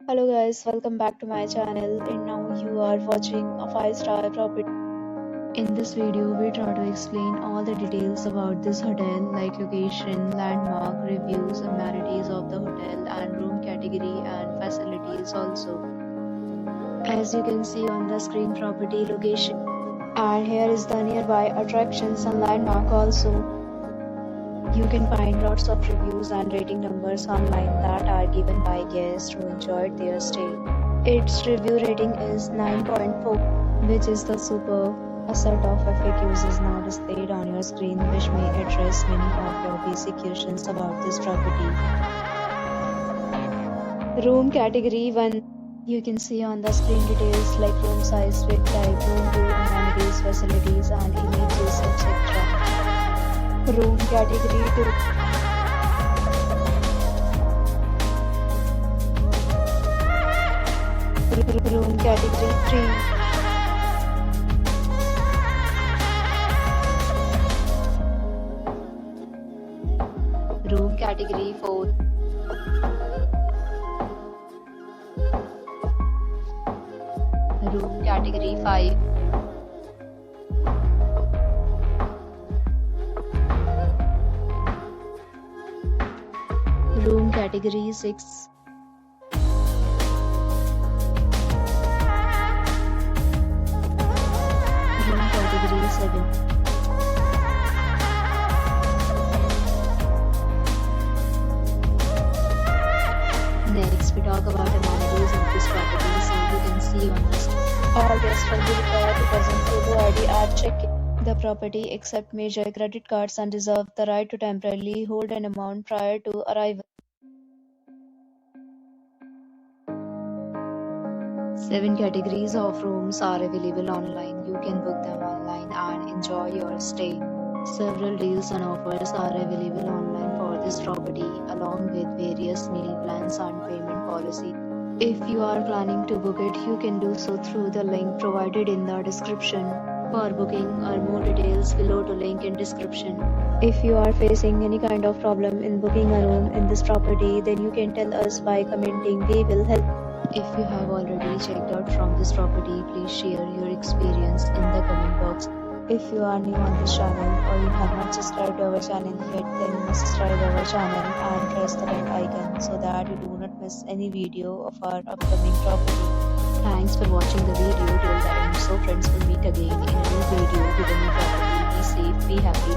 Hello guys, welcome back to my channel and now you are watching a 5-star property. In this video, we try to explain all the details about this hotel like location, landmark, reviews, amenities of the hotel and room category and facilities also. As you can see on the screen, property location, and here is the nearby attractions and landmark also. You can find lots of reviews and rating numbers online that are given by guests who enjoyed their stay. Its review rating is 9.4, which is the superb. A set of FAQs is now displayed on your screen which may address many of your basic questions about this property. Room category 1. You can see on the screen details like room size, suite type, room view, amenities, facilities and images, etc. Room category 2. Room category 3. Room category 4. Room category 5. Room category 6. Room category 7. Next, we talk about amenities of this property. So you can see on this. All guests will be required to present photo ID at check-in. The property accepts major credit cards and reserves the right to temporarily hold an amount prior to arrival. 7 categories of rooms are available online. You can book them online and enjoy your stay. Several deals and offers are available online for this property, along with various meal plans and payment policy. If you are planning to book it, you can do so through the link provided in the description. For booking or more details, below the link in description. If you are facing any kind of problem in booking a room in this property, then you can tell us by commenting. We will help. If you have already checked out from this property, please share your experience in the comment box. If you are new on this channel or you have not subscribed to our channel yet, then you must subscribe our channel and press the bell icon so that you do not miss any video of our upcoming property. Thanks for watching the video till the end. So friends, will meet again in a new video with a new property. Be safe, be happy.